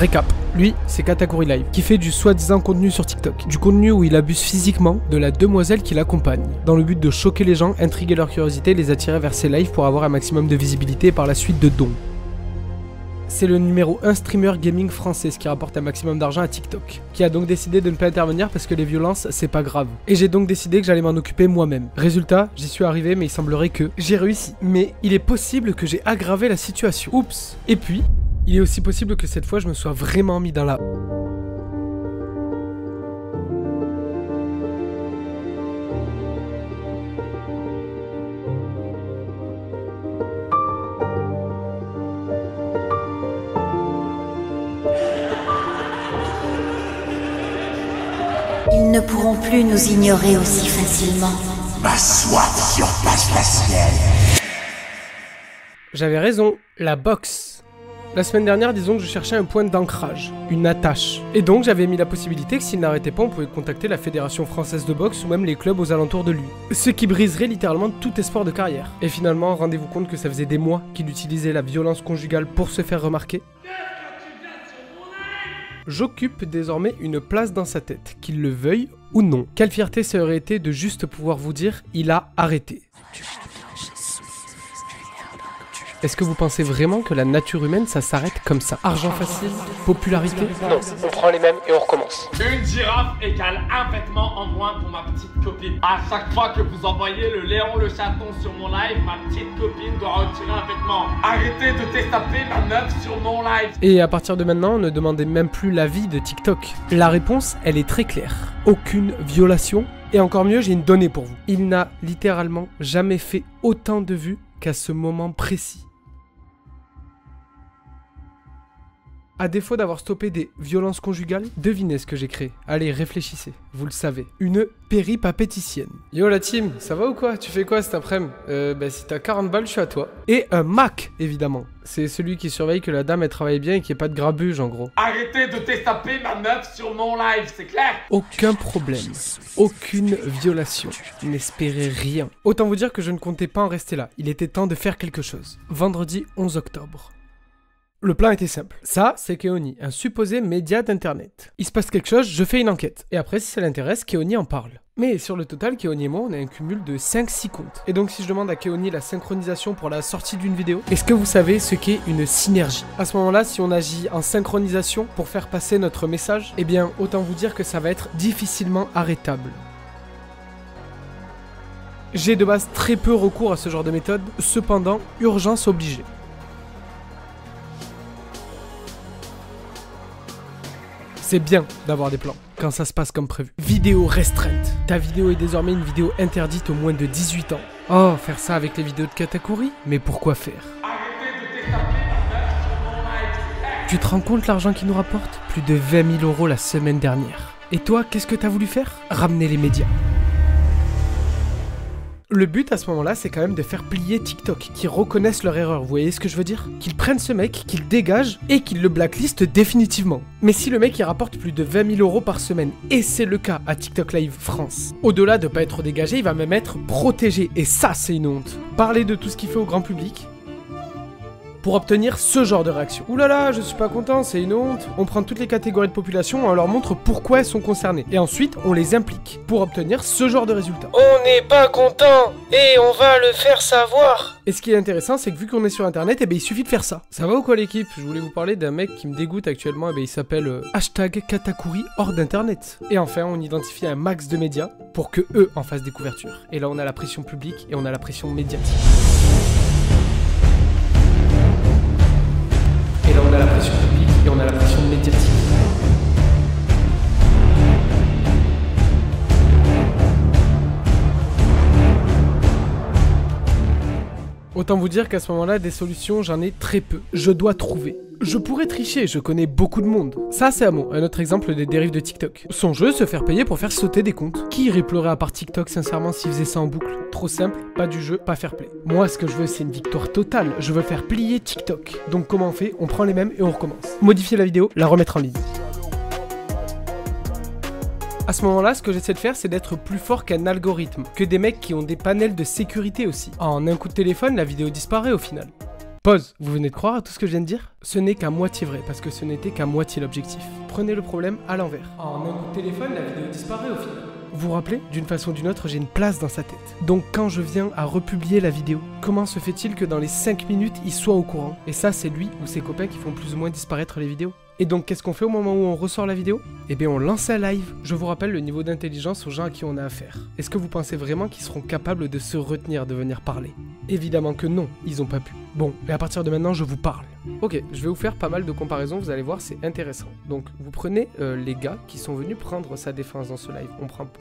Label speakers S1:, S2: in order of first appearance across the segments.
S1: Récap. Lui, c'est Katakuri Live, qui fait du soi-disant contenu sur TikTok. Du contenu où il abuse physiquement de la demoiselle qui l'accompagne, dans le but de choquer les gens, intriguer leur curiosité et les attirer vers ses lives pour avoir un maximum de visibilité et par la suite de dons. C'est le numéro 1 streamer gaming français, ce qui rapporte un maximum d'argent à TikTok, qui a donc décidé de ne pas intervenir parce que les violences, c'est pas grave. Et j'ai donc décidé que j'allais m'en occuper moi-même. Résultat, j'y suis arrivé, mais il semblerait que j'ai réussi. Mais il est possible que j'ai aggravé la situation. Oups. Et puis, il est aussi possible que cette fois, je me sois vraiment mis dans la...
S2: Ils ne pourront plus nous ignorer aussi facilement.
S3: Ma soif surpasse la sienne.
S1: J'avais raison, la boxe. La semaine dernière, disons que je cherchais un point d'ancrage, une attache. Et donc j'avais mis la possibilité que s'il n'arrêtait pas, on pouvait contacter la Fédération Française de Boxe ou même les clubs aux alentours de lui. Ce qui briserait littéralement tout espoir de carrière. Et finalement, rendez-vous compte que ça faisait des mois qu'il utilisait la violence conjugale pour se faire remarquer. J'occupe désormais une place dans sa tête, qu'il le veuille ou non. Quelle fierté ça aurait été de juste pouvoir vous dire « il a arrêté ». Est-ce que vous pensez vraiment que la nature humaine, ça s'arrête comme ça? Argent facile? Popularité? Non, on prend les mêmes et on recommence.
S4: Une girafe égale un vêtement en moins pour ma petite copine. À chaque fois que vous envoyez le Léon le chaton sur mon live, ma petite copine doit retirer un vêtement. Arrêtez de testaper ma meuf sur mon live.
S1: Et à partir de maintenant, ne demandez même plus l'avis de TikTok. La réponse, elle est très claire. Aucune violation. Et encore mieux, j'ai une donnée pour vous. Il n'a littéralement jamais fait autant de vues qu'à ce moment précis. À défaut d'avoir stoppé des violences conjugales, devinez ce que j'ai créé. Allez, réfléchissez, vous le savez. Une péripapéticienne. Yo la team, ça va ou quoi? Tu fais quoi cet après-midi? Si t'as 40 balles, je suis à toi. Et un Mac, évidemment. C'est celui qui surveille que la dame elle travaille bien et qu'il n'y ait pas de grabuge en gros.
S4: Arrêtez de testaper ma meuf sur mon live, c'est clair?
S1: Aucun problème. Aucune violation. N'espérez rien. Autant vous dire que je ne comptais pas en rester là. Il était temps de faire quelque chose. Vendredi 11 octobre. Le plan était simple. Ça, c'est Keoni, un supposé média d'internet. Il se passe quelque chose, je fais une enquête. Et après, si ça l'intéresse, Keoni en parle. Mais sur le total, Keoni et moi, on a un cumul de 5-6 comptes. Et donc si je demande à Keoni la synchronisation pour la sortie d'une vidéo, est-ce que vous savez ce qu'est une synergie? À ce moment-là, si on agit en synchronisation pour faire passer notre message, eh bien, autant vous dire que ça va être difficilement arrêtable. J'ai de base très peu recours à ce genre de méthode, cependant, urgence obligée. C'est bien d'avoir des plans, quand ça se passe comme prévu. Vidéo restreinte. Ta vidéo est désormais une vidéo interdite aux moins de 18 ans. Oh, faire ça avec les vidéos de Katakuri? Mais pourquoi faire? Tu te rends compte l'argent qu'il nous rapporte? Plus de 20 000 € la semaine dernière. Et toi, qu'est-ce que t'as voulu faire? Ramener les médias. Le but à ce moment-là, c'est quand même de faire plier TikTok, qu'ils reconnaissent leur erreur, vous voyez ce que je veux dire? Qu'ils prennent ce mec, qu'ils dégagent et qu'ils le blacklistent définitivement. Mais si le mec il rapporte plus de 20 000 € par semaine, et c'est le cas à TikTok Live France, au-delà de pas être dégagé, il va même être protégé, et ça c'est une honte. Parler de tout ce qu'il fait au grand public pour obtenir ce genre de réaction. Ouh là là, je suis pas content, c'est une honte. On prend toutes les catégories de population, on leur montre pourquoi elles sont concernées. Et ensuite, on les implique pour obtenir ce genre de résultat. On n'est pas content et on va le faire savoir. Et ce qui est intéressant, c'est que vu qu'on est sur internet, eh ben, il suffit de faire ça. Ça va ou quoi l'équipe? Je voulais vous parler d'un mec qui me dégoûte actuellement, eh ben, il s'appelle #Katakuri hors d'internet. Et enfin, on identifie un max de médias pour que eux en fassent des couvertures. Et là, on a la pression publique et on a la pression médiatique. Et là on a la pression publique et on a la pression médiatique. Autant vous dire qu'à ce moment-là, des solutions, j'en ai très peu. Je dois trouver. Je pourrais tricher, je connais beaucoup de monde. Ça, c'est Amo, un autre exemple des dérives de TikTok. Son jeu, se faire payer pour faire sauter des comptes. Qui irait pleurer à part TikTok, sincèrement, s'il faisait ça en boucle? Trop simple, pas du jeu, pas fair play. Moi, ce que je veux, c'est une victoire totale. Je veux faire plier TikTok. Donc comment on fait? On prend les mêmes et on recommence. Modifier la vidéo, la remettre en ligne. À ce moment-là, ce que j'essaie de faire, c'est d'être plus fort qu'un algorithme, que des mecs qui ont des panels de sécurité aussi. En un coup de téléphone, la vidéo disparaît au final. Pause. Vous venez de croire à tout ce que je viens de dire? Ce n'est qu'à moitié vrai, parce que ce n'était qu'à moitié l'objectif. Prenez le problème à l'envers. En un coup de téléphone, la vidéo disparaît au final. Vous vous rappelez? D'une façon ou d'une autre, j'ai une place dans sa tête. Donc quand je viens à republier la vidéo, comment se fait-il que dans les 5 minutes, il soit au courant? Et ça, c'est lui ou ses copains qui font plus ou moins disparaître les vidéos. Et donc, qu'est-ce qu'on fait au moment où on ressort la vidéo? Eh bien, on lance un live. Je vous rappelle le niveau d'intelligence aux gens à qui on a affaire. Est-ce que vous pensez vraiment qu'ils seront capables de se retenir de venir parler? Évidemment que non, ils ont pas pu. Bon, mais à partir de maintenant, je vous parle. Ok, je vais vous faire pas mal de comparaisons, vous allez voir, c'est intéressant. Donc, vous prenez les gars qui sont venus prendre sa défense dans ce live.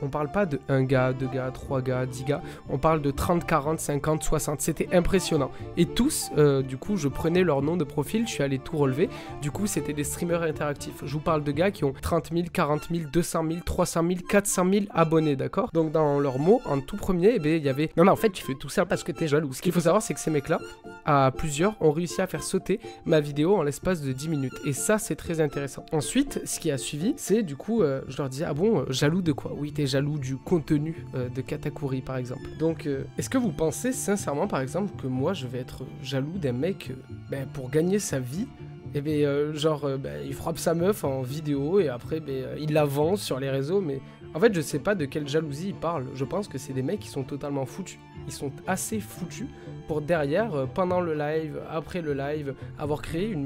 S1: On parle pas de 1 gars, 2 gars, 3 gars, 10 gars. On parle de 30, 40, 50, 60. C'était impressionnant. Et tous, du coup, je prenais leur nom de profil, je suis allé tout relever. Du coup, c'était des streamers interactifs. Je vous parle de gars qui ont 30 000, 40 000, 200 000, 300 000, 400 000 abonnés, d'accord? Donc, dans leurs mots, en tout premier, eh bien, il y avait... Non, en fait, tu fais tout ça parce que t'es jaloux. Ce qu'il faut savoir, c'est que ces mecs-là, à plusieurs, ont réussi à faire sauter ma vidéo en l'espace de 10 minutes. Et ça, c'est très intéressant. Ensuite, ce qui a suivi, c'est du coup, je leur disais, ah bon, jaloux de quoi? Oui, t'es jaloux du contenu de Katakuri, par exemple. Donc, est-ce que vous pensez sincèrement, par exemple, que moi, je vais être jaloux d'un mec pour gagner sa vie? Et bien, il frappe sa meuf en vidéo et après, il la vend sur les réseaux. Mais en fait, je sais pas de quelle jalousie il parle. Je pense que c'est des mecs qui sont totalement foutus. Ils sont assez foutus pour derrière, pendant le live, après le live, avoir créé une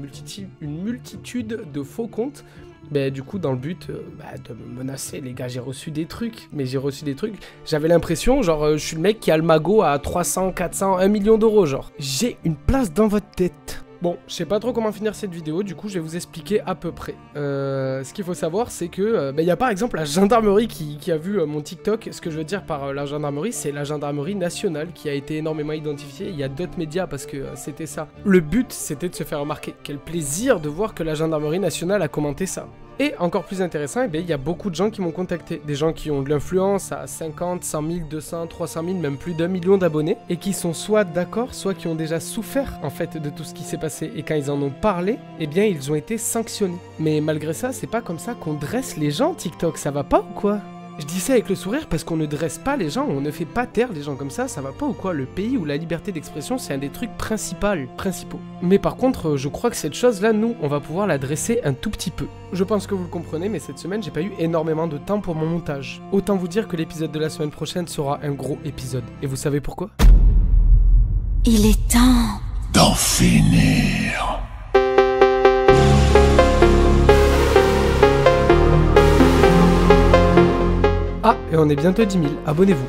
S1: multitude de faux comptes. Du coup, dans le but de me menacer. Les gars, j'ai reçu des trucs. Mais j'ai reçu des trucs. J'avais l'impression, je suis le mec qui a le magot à 300, 400, 1 million d'euros, genre. J'ai une place dans votre tête. Bon, je sais pas trop comment finir cette vidéo, du coup je vais vous expliquer à peu près. Ce qu'il faut savoir, c'est que y a par exemple la gendarmerie qui a vu mon TikTok. Ce que je veux dire par la gendarmerie, c'est la gendarmerie nationale qui a été énormément identifiée. Il y a d'autres médias parce que c'était ça. Le but, c'était de se faire remarquer. Quel plaisir de voir que la gendarmerie nationale a commenté ça. Et encore plus intéressant, il y a beaucoup de gens qui m'ont contacté. Des gens qui ont de l'influence à 50, 100 000, 200, 300 000, même plus d'1 million d'abonnés. Et qui sont soit d'accord, soit qui ont déjà souffert en fait de tout ce qui s'est passé. Et quand ils en ont parlé, ils ont été sanctionnés. Mais malgré ça, c'est pas comme ça qu'on dresse les gens TikTok, ça va pas ou quoi? Je dis ça avec le sourire parce qu'on ne dresse pas les gens, on ne fait pas taire les gens comme ça va pas ou quoi? Le pays où la liberté d'expression, c'est un des trucs principaux. Mais par contre, je crois que cette chose-là, nous, on va pouvoir la dresser un tout petit peu. Je pense que vous le comprenez, mais cette semaine, j'ai pas eu énormément de temps pour mon montage. Autant vous dire que l'épisode de la semaine prochaine sera un gros épisode. Et vous savez pourquoi?
S2: Il est temps
S3: d'en finir.
S1: Ah, et on est bientôt 10 000, abonnez-vous.